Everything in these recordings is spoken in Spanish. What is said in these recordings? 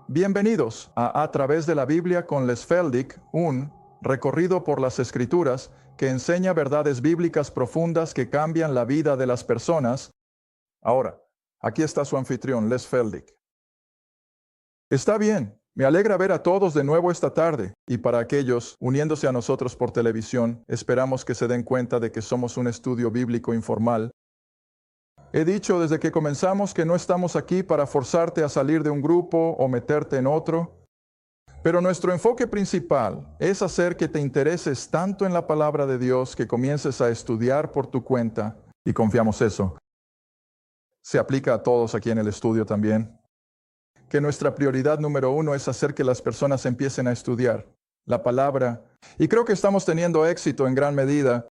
Bienvenidos a Través de la Biblia con Les Feldick, un recorrido por las Escrituras que enseña verdades bíblicas profundas que cambian la vida de las personas. Ahora, aquí está su anfitrión, Les Feldick. Está bien, me alegra ver a todos de nuevo esta tarde, y para aquellos uniéndose a nosotros por televisión, esperamos que se den cuenta de que somos un estudio bíblico informal. He dicho desde que comenzamos que no estamos aquí para forzarte a salir de un grupo o meterte en otro, pero nuestro enfoque principal es hacer que te intereses tanto en la palabra de Dios que comiences a estudiar por tu cuenta, y confiamos eso. Se aplica a todos aquí en el estudio también. Que nuestra prioridad número uno es hacer que las personas empiecen a estudiar la palabra, y creo que estamos teniendo éxito en gran medida.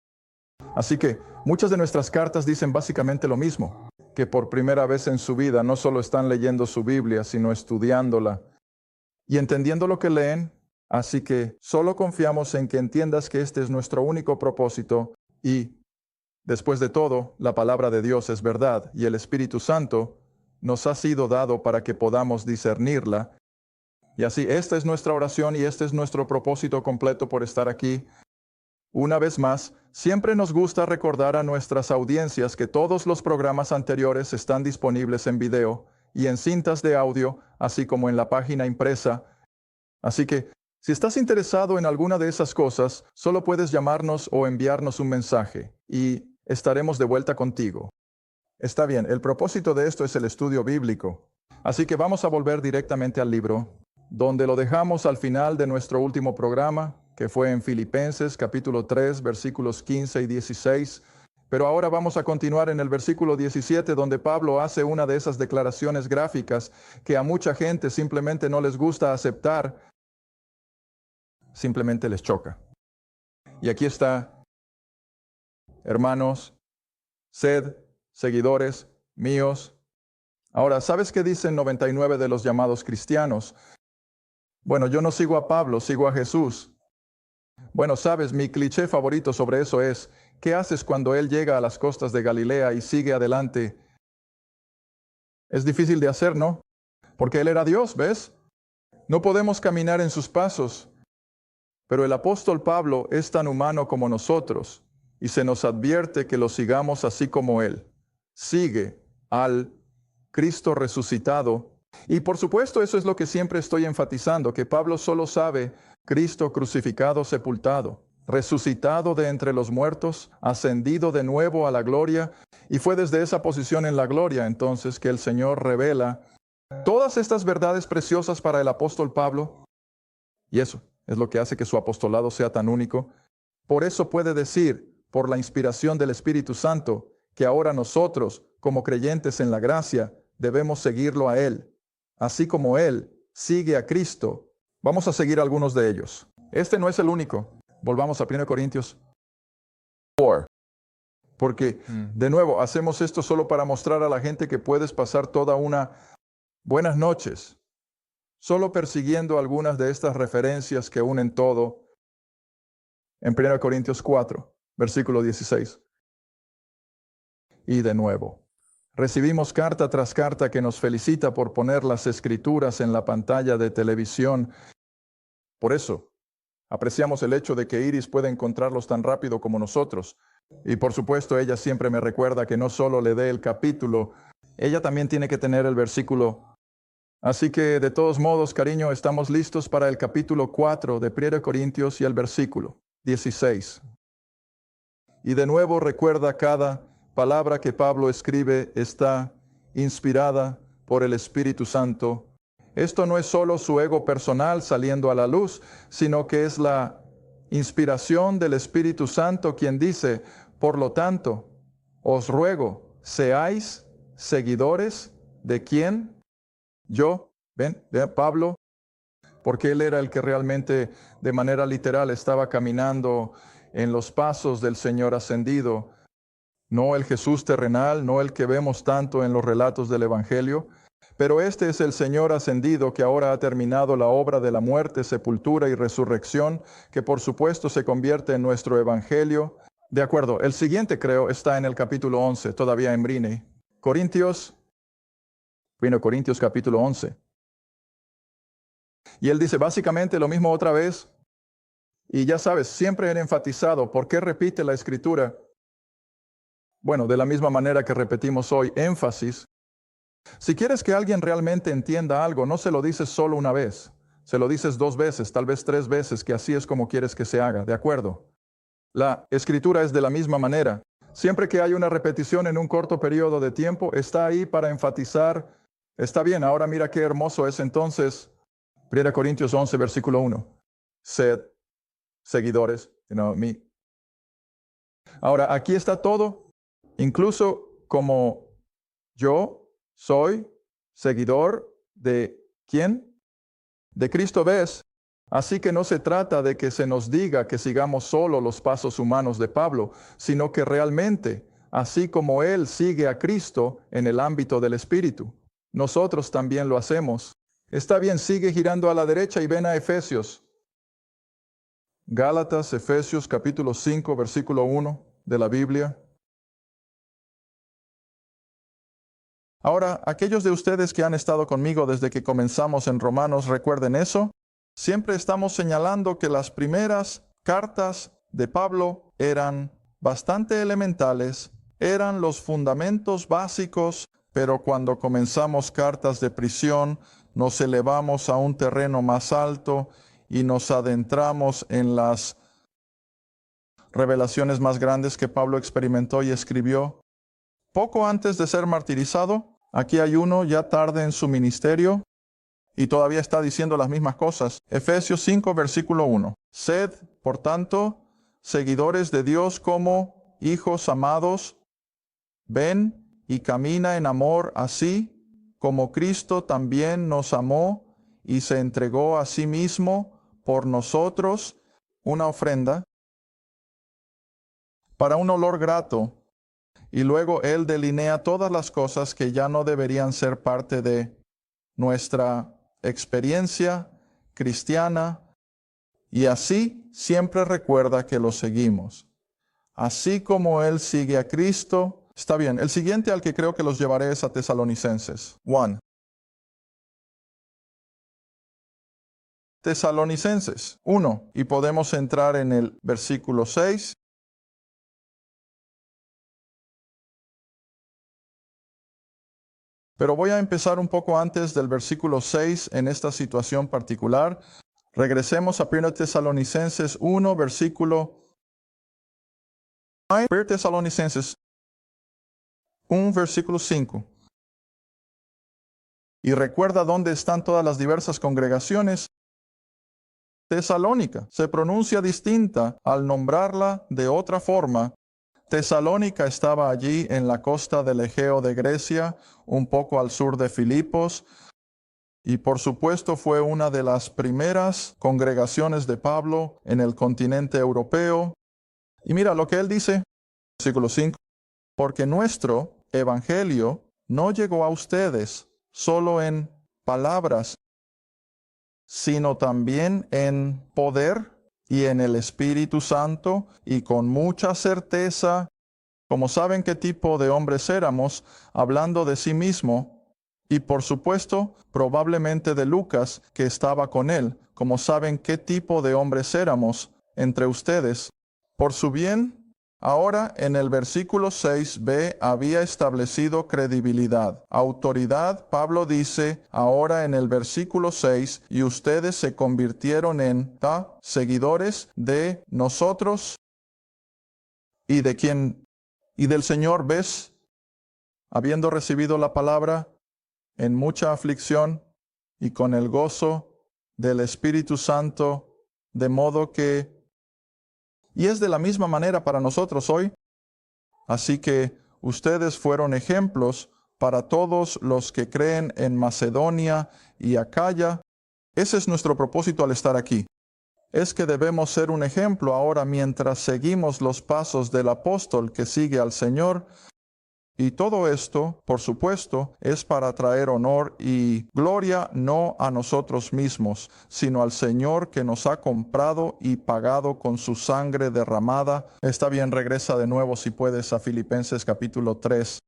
Así que muchas de nuestras cartas dicen básicamente lo mismo, que por primera vez en su vida no solo están leyendo su Biblia, sino estudiándola y entendiendo lo que leen. Así que solo confiamos en que entiendas que este es nuestro único propósito y, después de todo, la palabra de Dios es verdad y el Espíritu Santo nos ha sido dado para que podamos discernirla. Y así, esta es nuestra oración y este es nuestro propósito completo por estar aquí. Una vez más, siempre nos gusta recordar a nuestras audiencias que todos los programas anteriores están disponibles en video y en cintas de audio, así como en la página impresa. Así que, si estás interesado en alguna de esas cosas, solo puedes llamarnos o enviarnos un mensaje, y estaremos de vuelta contigo. Está bien, el propósito de esto es el estudio bíblico. Así que vamos a volver directamente al libro, donde lo dejamos al final de nuestro último programa, que fue en Filipenses capítulo 3, versículos 15 y 16. Pero ahora vamos a continuar en el versículo 17, donde Pablo hace una de esas declaraciones gráficas que a mucha gente simplemente no les gusta aceptar, simplemente les choca. Y aquí está: hermanos, sed seguidores míos. Ahora, ¿sabes qué dicen 99 de los llamados cristianos? Bueno, yo no sigo a Pablo, sigo a Jesús. Bueno, sabes, mi cliché favorito sobre eso es: ¿qué haces cuando él llega a las costas de Galilea y sigue adelante? Es difícil de hacer, ¿no? Porque él era Dios, ¿ves? No podemos caminar en sus pasos. Pero el apóstol Pablo es tan humano como nosotros, y se nos advierte que lo sigamos así como él. Sigue al Cristo resucitado. Y por supuesto, eso es lo que siempre estoy enfatizando, que Pablo solo sabe Cristo crucificado, sepultado, resucitado de entre los muertos, ascendido de nuevo a la gloria, y fue desde esa posición en la gloria entonces que el Señor revela todas estas verdades preciosas para el apóstol Pablo, y eso es lo que hace que su apostolado sea tan único. Por eso puede decir, por la inspiración del Espíritu Santo, que ahora nosotros, como creyentes en la gracia, debemos seguirlo a Él. Así como Él sigue a Cristo, vamos a seguir algunos de ellos. Este no es el único. Volvamos a 1 Corintios 4. Porque, de nuevo, hacemos esto solo para mostrar a la gente que puedes pasar toda una buenas noches solo persiguiendo algunas de estas referencias que unen todo en 1 Corintios 4, versículo 16. Y de nuevo, recibimos carta tras carta que nos felicita por poner las escrituras en la pantalla de televisión. Por eso, apreciamos el hecho de que Iris puede encontrarlos tan rápido como nosotros. Y por supuesto, ella siempre me recuerda que no solo le dé el capítulo, ella también tiene que tener el versículo. Así que, de todos modos, cariño, estamos listos para el capítulo 4 de 1 Corintios y el versículo 16. Y de nuevo recuerda, cada palabra que Pablo escribe está inspirada por el Espíritu Santo. Esto no es solo su ego personal saliendo a la luz, sino que es la inspiración del Espíritu Santo quien dice: por lo tanto, os ruego, seáis seguidores de ¿quién? Yo, de Pablo, porque él era el que realmente de manera literal estaba caminando en los pasos del Señor ascendido, no el Jesús terrenal, no el que vemos tanto en los relatos del Evangelio, pero este es el Señor ascendido que ahora ha terminado la obra de la muerte, sepultura y resurrección, que por supuesto se convierte en nuestro Evangelio. De acuerdo, el siguiente creo está en el capítulo 11, todavía en Brine. 1 Corintios capítulo 11. Y él dice básicamente lo mismo otra vez. Y ya sabes, siempre he enfatizado, ¿por qué repite la Escritura? Bueno, de la misma manera que repetimos hoy, énfasis. Si quieres que alguien realmente entienda algo, no se lo dices solo una vez. Se lo dices 2 veces, tal vez 3 veces, que así es como quieres que se haga, ¿de acuerdo? La Escritura es de la misma manera. Siempre que hay una repetición en un corto periodo de tiempo, está ahí para enfatizar. Está bien, ahora mira qué hermoso es entonces 1 Corintios 11, versículo 1. Sed seguidores, mí. Ahora, aquí está todo, incluso como yo soy seguidor de ¿quién? De Cristo, ¿ves? Así que no se trata de que se nos diga que sigamos solo los pasos humanos de Pablo, sino que realmente, así como él sigue a Cristo en el ámbito del Espíritu, nosotros también lo hacemos. Está bien, sigue girando a la derecha y ven a Efesios. Gálatas, Efesios capítulo 5, versículo 1 de la Biblia. Ahora, aquellos de ustedes que han estado conmigo desde que comenzamos en Romanos, recuerden eso. Siempre estamos señalando que las primeras cartas de Pablo eran bastante elementales, eran los fundamentos básicos, pero cuando comenzamos cartas de prisión, nos elevamos a un terreno más alto y nos adentramos en las revelaciones más grandes que Pablo experimentó y escribió. Poco antes de ser martirizado, aquí hay uno ya tarde en su ministerio y todavía está diciendo las mismas cosas. Efesios 5, versículo 1. Sed, por tanto, seguidores de Dios como hijos amados. Ven y camina en amor así como Cristo también nos amó y se entregó a sí mismo por nosotros, una ofrenda para un olor grato. Y luego él delinea todas las cosas que ya no deberían ser parte de nuestra experiencia cristiana, y así siempre recuerda que lo seguimos. Así como él sigue a Cristo. Está bien, el siguiente al que creo que los llevaré es a Tesalonicenses 1. Tesalonicenses 1, y podemos entrar en el versículo 6. Pero voy a empezar un poco antes del versículo 6 en esta situación particular. Regresemos a 1 Tesalonicenses 1, versículo 1 Tesalonicenses 1, versículo 5. Y recuerda dónde están todas las diversas congregaciones. Tesalónica se pronuncia distinta al nombrarla de otra forma. Tesalónica estaba allí en la costa del Egeo de Grecia, un poco al sur de Filipos, y por supuesto fue una de las primeras congregaciones de Pablo en el continente europeo. Y mira lo que él dice, versículo 5, porque nuestro evangelio no llegó a ustedes solo en palabras, sino también en poder y en el Espíritu Santo y con mucha certeza, como saben qué tipo de hombres éramos, hablando de sí mismo, y por supuesto, probablemente de Lucas, que estaba con él, como saben qué tipo de hombres éramos entre ustedes, por su bien. Ahora, en el versículo 6b, había establecido credibilidad, autoridad. Pablo dice, ahora en el versículo 6, y ustedes se convirtieron en seguidores de nosotros y de quién, y del Señor, ¿ves? Habiendo recibido la palabra en mucha aflicción y con el gozo del Espíritu Santo, de modo que y es de la misma manera para nosotros hoy. Así que ustedes fueron ejemplos para todos los que creen en Macedonia y Acaya. Ese es nuestro propósito al estar aquí. Es que debemos ser un ejemplo ahora mientras seguimos los pasos del apóstol que sigue al Señor. Y todo esto, por supuesto, es para traer honor y gloria no a nosotros mismos, sino al Señor que nos ha comprado y pagado con su sangre derramada. Está bien, regresa de nuevo si puedes a Filipenses capítulo 3.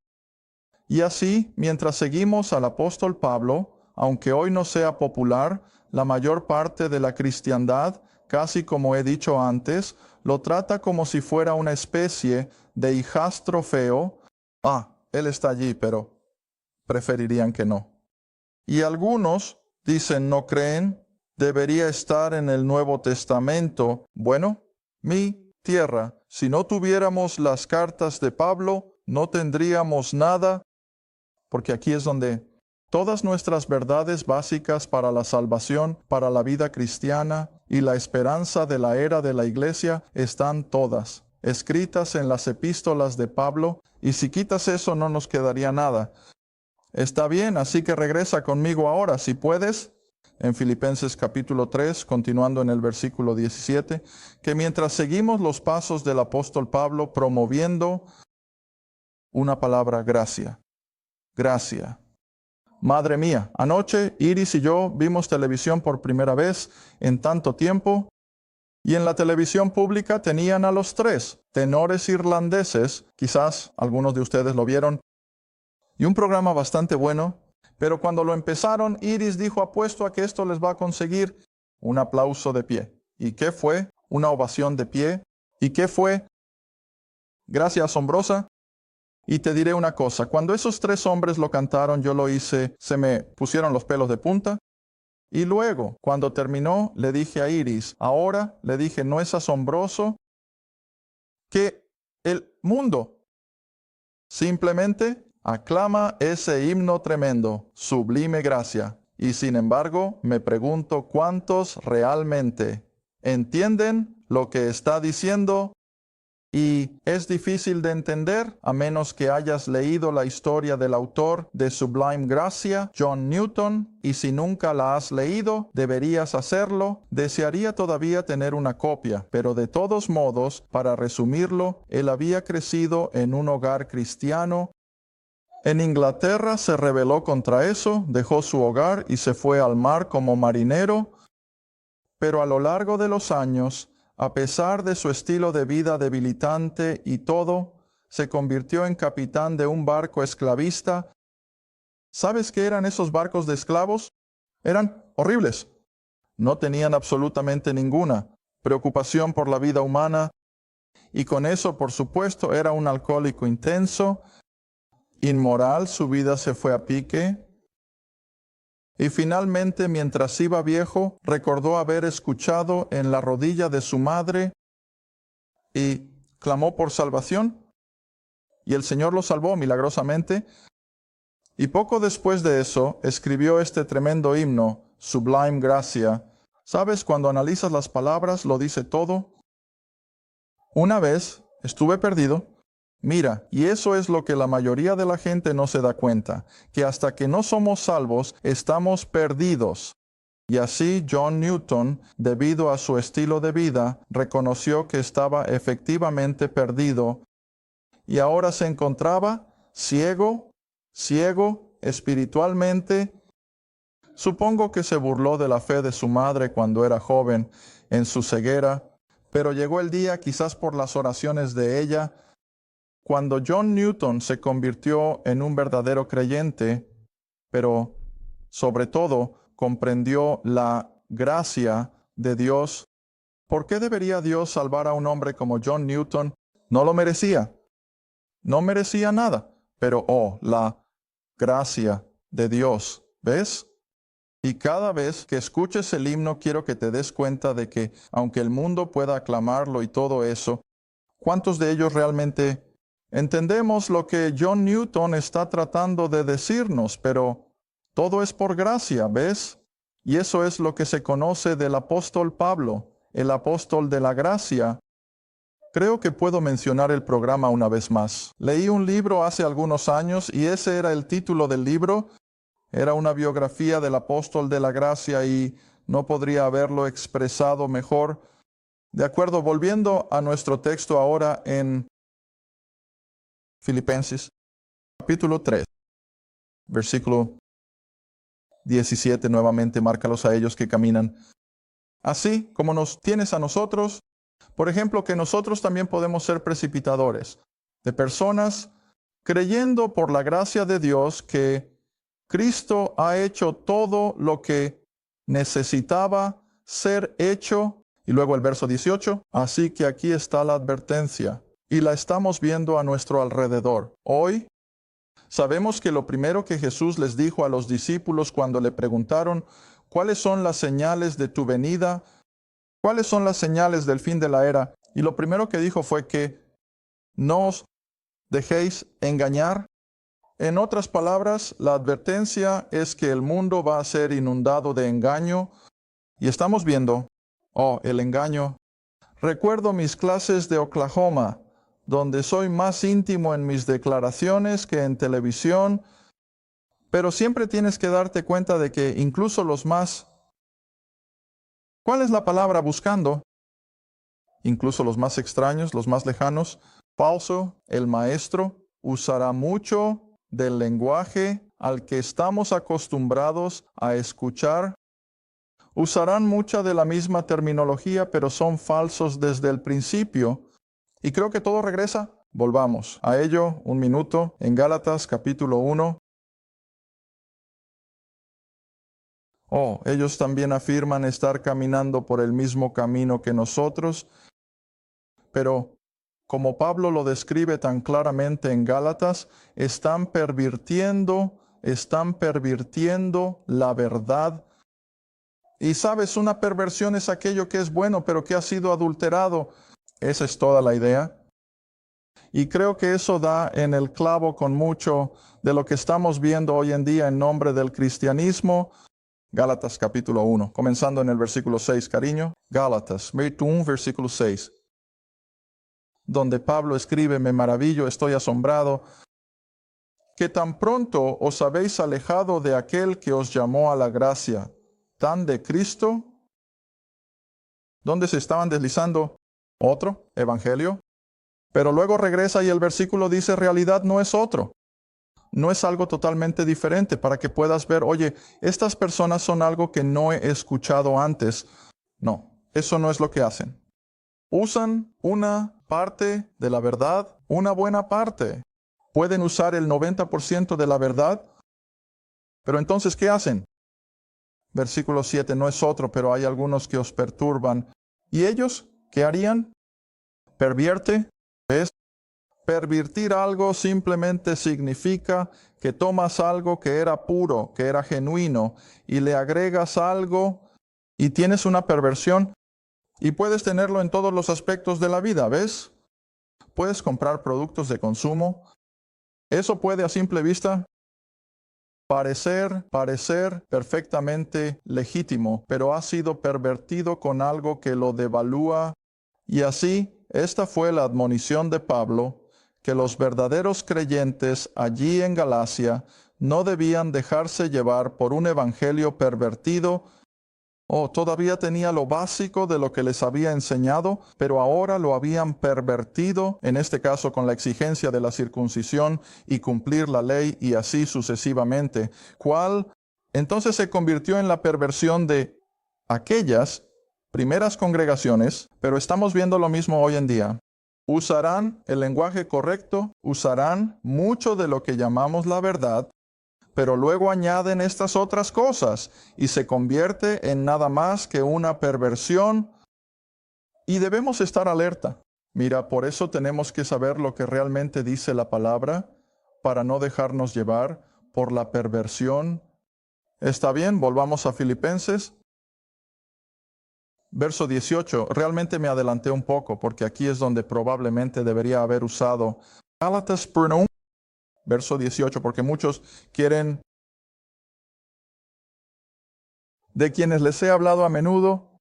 Y así, mientras seguimos al apóstol Pablo, aunque hoy no sea popular, la mayor parte de la cristiandad, casi como he dicho antes, lo trata como si fuera una especie de hijastro feo. Ah, él está allí, pero preferirían que no. Y algunos dicen, no creen, debería estar en el Nuevo Testamento. Bueno, mi tierra, si no tuviéramos las cartas de Pablo, no tendríamos nada, porque aquí es donde todas nuestras verdades básicas para la salvación, para la vida cristiana y la esperanza de la era de la iglesia están todas escritas en las epístolas de Pablo, y si quitas eso no nos quedaría nada. Está bien, así que regresa conmigo ahora, si puedes, en Filipenses capítulo 3, continuando en el versículo 17, que mientras seguimos los pasos del apóstol Pablo promoviendo una palabra, gracia. Gracia. Madre mía, anoche Iris y yo vimos televisión por primera vez en tanto tiempo, y en la televisión pública tenían a los tres tenores irlandeses, quizás algunos de ustedes lo vieron, y un programa bastante bueno, pero cuando lo empezaron, Iris dijo, apuesto a que esto les va a conseguir un aplauso de pie. ¿Y qué fue? Una ovación de pie. ¿Y qué fue? Gracia asombrosa. Y te diré una cosa, cuando esos tres hombres lo cantaron, yo lo hice, se me pusieron los pelos de punta. Y luego, cuando terminó, le dije a Iris, ahora le dije, ¿no es asombroso que el mundo simplemente aclama ese himno tremendo, sublime gracia? Y sin embargo, me pregunto cuántos realmente entienden lo que está diciendo. Y es difícil de entender a menos que hayas leído la historia del autor de Sublime Gracia, John Newton, y si nunca la has leído, deberías hacerlo. Desearía todavía tener una copia, pero de todos modos, para resumirlo, él había crecido en un hogar cristiano. En Inglaterra se rebeló contra eso, dejó su hogar y se fue al mar como marinero, pero a lo largo de los años, a pesar de su estilo de vida debilitante y todo, se convirtió en capitán de un barco esclavista. ¿Sabes qué eran esos barcos de esclavos? Eran horribles. No tenían absolutamente ninguna preocupación por la vida humana, y con eso, por supuesto, era un alcohólico intenso, inmoral, su vida se fue a pique. Y finalmente, mientras iba viejo, recordó haber escuchado en la rodilla de su madre y clamó por salvación. Y el Señor lo salvó milagrosamente. Y poco después de eso, escribió este tremendo himno, Sublime Gracia. ¿Sabes? Cuando analizas las palabras, lo dice todo. Una vez estuve perdido. Mira, y eso es lo que la mayoría de la gente no se da cuenta, que hasta que no somos salvos, estamos perdidos. Y así John Newton, debido a su estilo de vida, reconoció que estaba efectivamente perdido y ahora se encontraba ciego espiritualmente. Supongo que se burló de la fe de su madre cuando era joven en su ceguera, pero llegó el día, quizás por las oraciones de ella, cuando John Newton se convirtió en un verdadero creyente, pero sobre todo comprendió la gracia de Dios. ¿Por qué debería Dios salvar a un hombre como John Newton? No lo merecía. No merecía nada. Pero, la gracia de Dios. ¿Ves? Y cada vez que escuches el himno, quiero que te des cuenta de que, aunque el mundo pueda aclamarlo y todo eso, ¿cuántos de ellos realmente entendemos lo que John Newton está tratando de decirnos? Pero todo es por gracia, ¿ves? Y eso es lo que se conoce del apóstol Pablo, el apóstol de la gracia. Creo que puedo mencionar el programa una vez más. Leí un libro hace algunos años y ese era el título del libro. Era una biografía del apóstol de la gracia y no podría haberlo expresado mejor. De acuerdo, volviendo a nuestro texto ahora en Filipenses, capítulo 3, versículo 17, nuevamente, márcalos a ellos que caminan. Así como nos tienes a nosotros, por ejemplo, que nosotros también podemos ser precipitadores de personas creyendo por la gracia de Dios que Cristo ha hecho todo lo que necesitaba ser hecho. Y luego el verso 18. Así que aquí está la advertencia. Y la estamos viendo a nuestro alrededor. Hoy sabemos que lo primero que Jesús les dijo a los discípulos cuando le preguntaron, ¿cuáles son las señales de tu venida? ¿Cuáles son las señales del fin de la era? Y lo primero que dijo fue que no os dejéis engañar. En otras palabras, la advertencia es que el mundo va a ser inundado de engaño. Y estamos viendo, el engaño. Recuerdo mis clases de Oklahoma, donde soy más íntimo en mis declaraciones que en televisión, pero siempre tienes que darte cuenta de que incluso los más, ¿cuál es la palabra buscando? Incluso los más extraños, los más lejanos, falso, el maestro usará mucho del lenguaje al que estamos acostumbrados a escuchar. Usarán mucha de la misma terminología, pero son falsos desde el principio. Y creo que todo regresa. Volvamos a ello un minuto en Gálatas capítulo 1. Ellos también afirman estar caminando por el mismo camino que nosotros, pero como Pablo lo describe tan claramente en Gálatas, están pervirtiendo la verdad. Y sabes, una perversión es aquello que es bueno, pero que ha sido adulterado. Esa es toda la idea. Y creo que eso da en el clavo con mucho de lo que estamos viendo hoy en día en nombre del cristianismo. Gálatas capítulo 1, comenzando en el versículo 6, cariño. Gálatas, 1, versículo 6. Donde Pablo escribe, me maravillo, estoy asombrado, que tan pronto os habéis alejado de aquel que os llamó a la gracia, tan de Cristo, donde se estaban deslizando otro evangelio. Pero luego regresa y el versículo dice, realidad no es otro. No es algo totalmente diferente para que puedas ver, oye, estas personas son algo que no he escuchado antes. No, eso no es lo que hacen. Usan una parte de la verdad, una buena parte. Pueden usar el 90% de la verdad, pero entonces, ¿qué hacen? Versículo 7, no es otro, pero hay algunos que os perturban. ¿Y ellos qué harían? Pervierte. ¿Ves? Pervertir algo simplemente significa que tomas algo que era puro, que era genuino, y le agregas algo y tienes una perversión. Y puedes tenerlo en todos los aspectos de la vida, ¿ves? Puedes comprar productos de consumo. Eso puede a simple vista parecer perfectamente legítimo, pero ha sido pervertido con algo que lo devalúa. Y así, esta fue la admonición de Pablo, que los verdaderos creyentes allí en Galacia no debían dejarse llevar por un evangelio pervertido. Todavía tenía lo básico de lo que les había enseñado, pero ahora lo habían pervertido, en este caso con la exigencia de la circuncisión y cumplir la ley y así sucesivamente, cual entonces se convirtió en la perversión de aquellas primeras congregaciones, pero estamos viendo lo mismo hoy en día. Usarán el lenguaje correcto, usarán mucho de lo que llamamos la verdad, pero luego añaden estas otras cosas y se convierte en nada más que una perversión y debemos estar alerta. Mira, por eso tenemos que saber lo que realmente dice la palabra para no dejarnos llevar por la perversión. ¿Está bien? Volvamos a Filipenses. Verso 18. Realmente me adelanté un poco porque aquí es donde probablemente debería haber usado Gálatas 1. Verso 18, porque muchos quieren, de quienes les he hablado a menudo,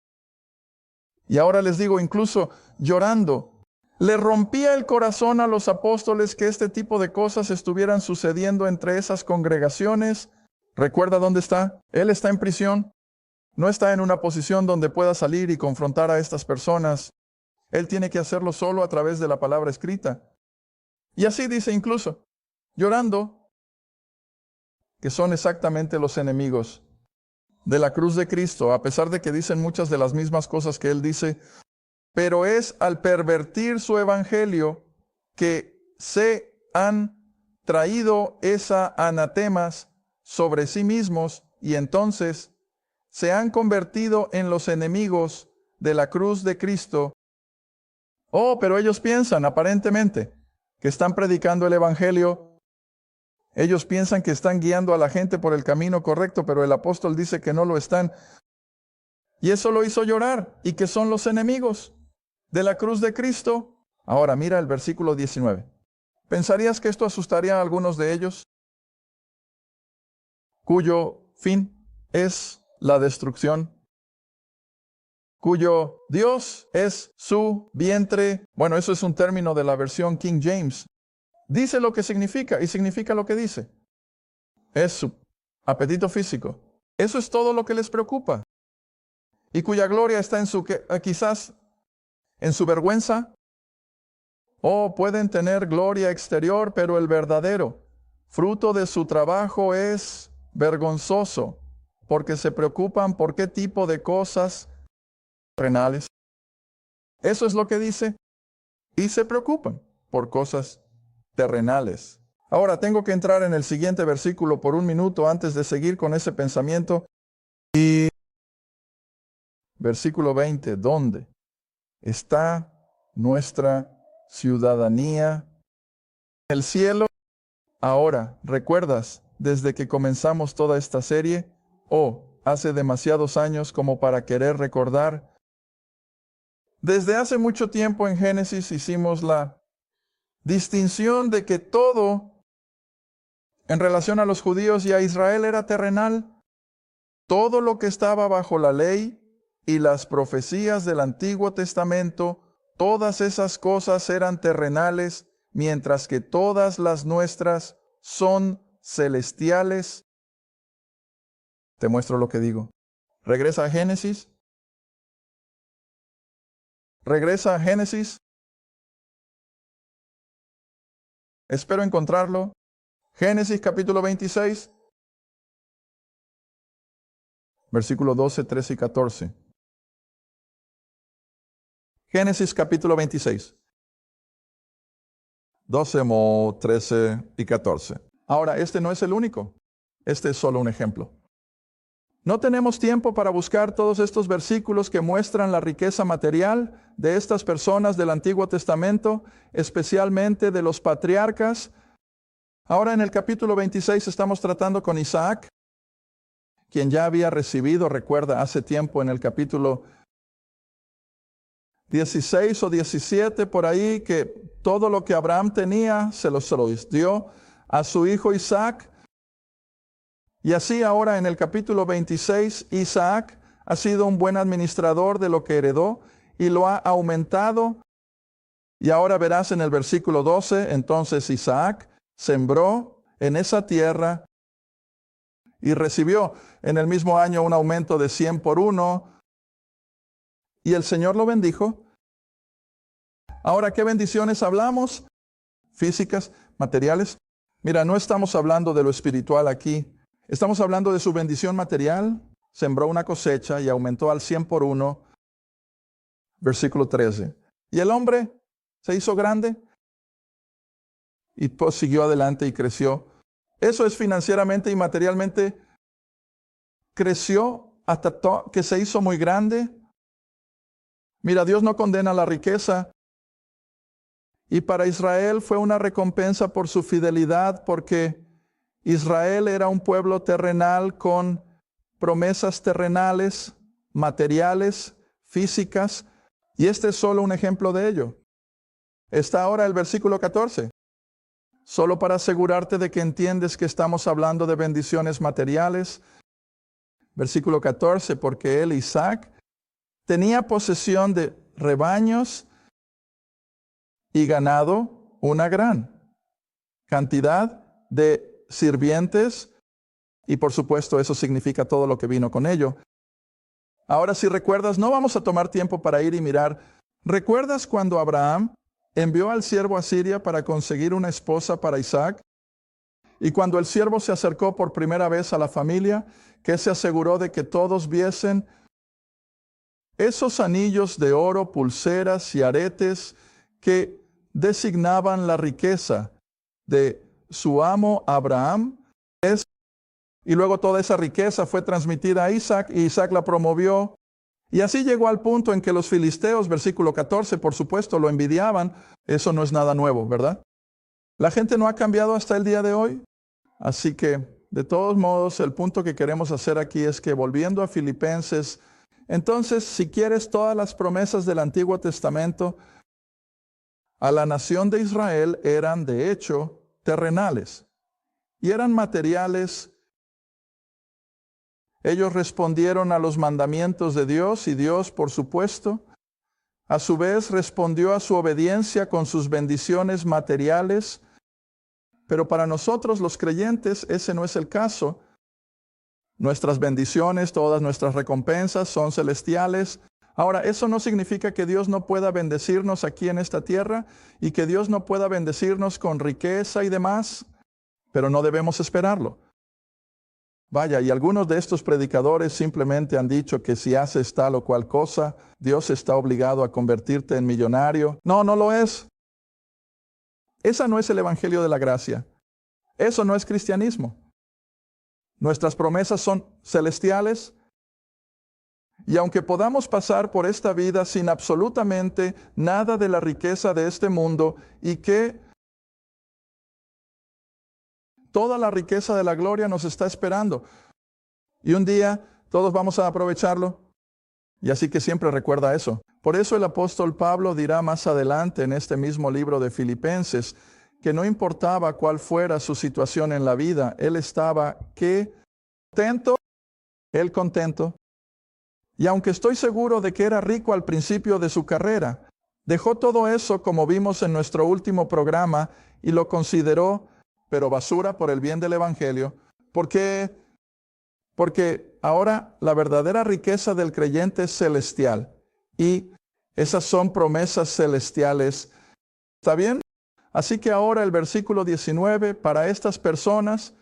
y ahora les digo incluso llorando, le rompía el corazón a los apóstoles que este tipo de cosas estuvieran sucediendo entre esas congregaciones. ¿Recuerda dónde está? Él está en prisión. No está en una posición donde pueda salir y confrontar a estas personas. Él tiene que hacerlo solo a través de la palabra escrita. Y así dice incluso, llorando, que son exactamente los enemigos de la cruz de Cristo, a pesar de que dicen muchas de las mismas cosas que Él dice, pero es al pervertir su evangelio que se han traído esas anatemas sobre sí mismos y entonces se han convertido en los enemigos de la cruz de Cristo. Oh, pero ellos piensan aparentemente que están predicando el Evangelio. Ellos piensan que están guiando a la gente por el camino correcto, pero el apóstol dice que no lo están. Y eso lo hizo llorar, y que son los enemigos de la cruz de Cristo. Ahora mira el versículo 19. ¿Pensarías que esto asustaría a algunos de ellos? Cuyo fin es la destrucción, cuyo Dios es su vientre. Bueno, eso es un término de la versión King James. Dice lo que significa y significa lo que dice. Es su apetito físico. Eso es todo lo que les preocupa. Y cuya gloria está en su, quizás en su vergüenza. O pueden tener gloria exterior, pero el verdadero fruto de su trabajo es vergonzoso, porque se preocupan por qué tipo de cosas terrenales. Eso es lo que dice. Y se preocupan por cosas terrenales. Ahora tengo que entrar en el siguiente versículo por un minuto antes de seguir con ese pensamiento. Y versículo 20, ¿dónde está nuestra ciudadanía? El cielo. Ahora, ¿recuerdas desde que comenzamos toda esta serie? Hace demasiados años como para querer recordar. Desde hace mucho tiempo en Génesis hicimos la distinción de que todo en relación a los judíos y a Israel era terrenal. Todo lo que estaba bajo la ley y las profecías del Antiguo Testamento, todas esas cosas eran terrenales, mientras que todas las nuestras son celestiales. Te muestro lo que digo. Regresa a Génesis. Regresa a Génesis. Espero encontrarlo. Génesis capítulo 26, versículo 12, 13 y 14. Génesis capítulo 26. 12, 13 y 14. Ahora, este no es el único. Este es solo un ejemplo. No tenemos tiempo para buscar todos estos versículos que muestran la riqueza material de estas personas del Antiguo Testamento, especialmente de los patriarcas. Ahora en el capítulo 26 estamos tratando con Isaac, quien ya había recibido, recuerda, hace tiempo en el capítulo 16 o 17 por ahí, que todo lo que Abraham tenía se lo dio a su hijo Isaac. Y así ahora en el capítulo 26, Isaac ha sido un buen administrador de lo que heredó y lo ha aumentado. Y ahora verás en el versículo 12, entonces Isaac sembró en esa tierra y recibió en el mismo año un aumento de 100 por 1. Y el Señor lo bendijo. Ahora, ¿qué bendiciones hablamos? Físicas, materiales. Mira, no estamos hablando de lo espiritual aquí. Estamos hablando de su bendición material. Sembró una cosecha y aumentó al 100 por 1. Versículo 13. Y el hombre se hizo grande y pues siguió adelante y creció. Eso es financieramente y materialmente. Creció hasta que se hizo muy grande. Mira, Dios no condena la riqueza. Y para Israel fue una recompensa por su fidelidad, porque Israel era un pueblo terrenal con promesas terrenales, materiales, físicas, y este es solo un ejemplo de ello. Está ahora el versículo 14. Solo para asegurarte de que entiendes que estamos hablando de bendiciones materiales. Versículo 14, porque él, Isaac, tenía posesión de rebaños y ganado, una gran cantidad de sirvientes, y por supuesto eso significa todo lo que vino con ello. Ahora, si recuerdas, no vamos a tomar tiempo para ir y mirar. ¿Recuerdas cuando Abraham envió al siervo a Siria para conseguir una esposa para Isaac? Y cuando el siervo se acercó por primera vez a la familia, que se aseguró de que todos viesen esos anillos de oro, pulseras y aretes que designaban la riqueza de su amo Abraham. y luego toda esa riqueza fue transmitida a Isaac, y Isaac la promovió. Y así llegó al punto en que los filisteos, versículo 14, por supuesto, lo envidiaban. Eso no es nada nuevo, ¿verdad? La gente no ha cambiado hasta el día de hoy. Así que, de todos modos, el punto que queremos hacer aquí es que, volviendo a Filipenses, entonces, si quieres, todas las promesas del Antiguo Testamento a la nación de Israel eran, de hecho, terrenales y eran materiales. Ellos respondieron a los mandamientos de Dios, y Dios, por supuesto, a su vez respondió a su obediencia con sus bendiciones materiales. Pero para nosotros los creyentes ese no es el caso. Nuestras bendiciones, todas nuestras recompensas son celestiales. Ahora, eso no significa que Dios no pueda bendecirnos aquí en esta tierra y que Dios no pueda bendecirnos con riqueza y demás, pero no debemos esperarlo. Vaya, y algunos de estos predicadores simplemente han dicho que si haces tal o cual cosa, Dios está obligado a convertirte en millonario. No, no lo es. Esa no es el Evangelio de la gracia. Eso no es cristianismo. Nuestras promesas son celestiales, y aunque podamos pasar por esta vida sin absolutamente nada de la riqueza de este mundo, y que toda la riqueza de la gloria nos está esperando, y un día todos vamos a aprovecharlo, y así que siempre recuerda eso. Por eso el apóstol Pablo dirá más adelante en este mismo libro de Filipenses, que no importaba cuál fuera su situación en la vida, él estaba contento, él contento. Y aunque estoy seguro de que era rico al principio de su carrera, dejó todo eso, como vimos en nuestro último programa, y lo consideró, pero basura por el bien del Evangelio. Porque ahora la verdadera riqueza del creyente es celestial, y esas son promesas celestiales. ¿Está bien? Así que ahora el versículo 19, para estas personas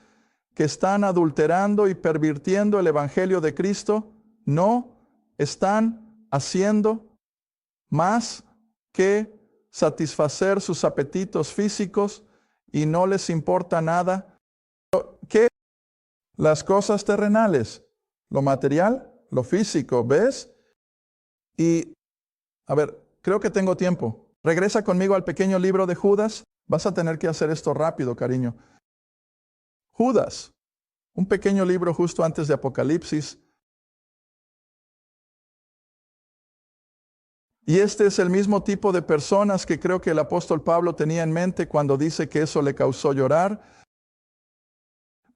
que están adulterando y pervirtiendo el Evangelio de Cristo, no están haciendo más que satisfacer sus apetitos físicos, y no les importa nada que las cosas terrenales, lo material, lo físico, ¿ves? Y, a ver, creo que tengo tiempo. Regresa conmigo al pequeño libro de Judas. Vas a tener que hacer esto rápido, cariño. Judas, un pequeño libro justo antes de Apocalipsis. Y este es el mismo tipo de personas que creo que el apóstol Pablo tenía en mente cuando dice que eso le causó llorar,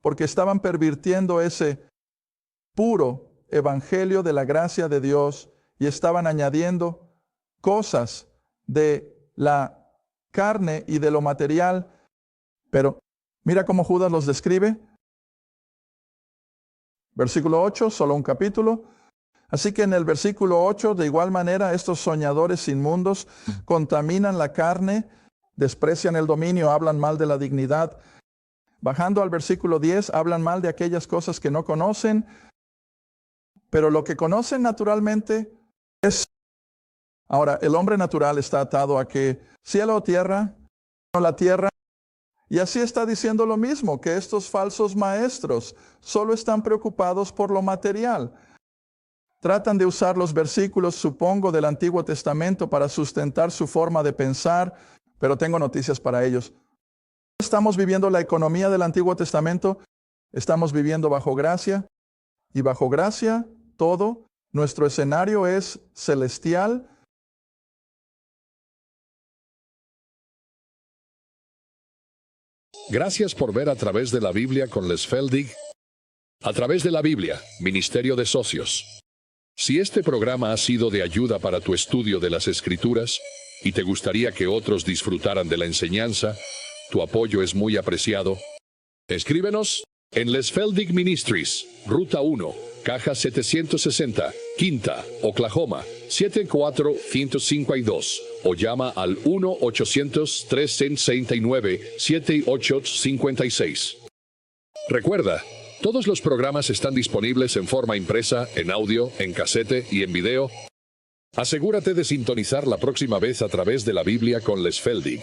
porque estaban pervirtiendo ese puro evangelio de la gracia de Dios y estaban añadiendo cosas de la carne y de lo material. Pero mira cómo Judas los describe. Versículo 8, solo un capítulo. Así que en el versículo 8, de igual manera, estos soñadores inmundos contaminan la carne, desprecian el dominio, hablan mal de la dignidad. Bajando al versículo 10, hablan mal de aquellas cosas que no conocen, pero lo que conocen naturalmente es... Ahora, el hombre natural está atado a que cielo o tierra, no la tierra, y así está diciendo lo mismo, que estos falsos maestros solo están preocupados por lo material. Tratan de usar los versículos, supongo, del Antiguo Testamento para sustentar su forma de pensar, pero tengo noticias para ellos. Estamos viviendo la economía del Antiguo Testamento, estamos viviendo bajo gracia, y bajo gracia todo, nuestro escenario es celestial. Gracias por ver A Través de la Biblia con Les Feldig. A Través de la Biblia, Ministerio de Socios. Si este programa ha sido de ayuda para tu estudio de las Escrituras y te gustaría que otros disfrutaran de la enseñanza, tu apoyo es muy apreciado. Escríbenos en Les Feldig Ministries, Ruta 1, Caja 760, Quinta, Oklahoma, 74152, o llama al 1-800-369-7856. Recuerda, todos los programas están disponibles en forma impresa, en audio, en casete y en video. Asegúrate de sintonizar la próxima vez A Través de la Biblia con Les Feldig.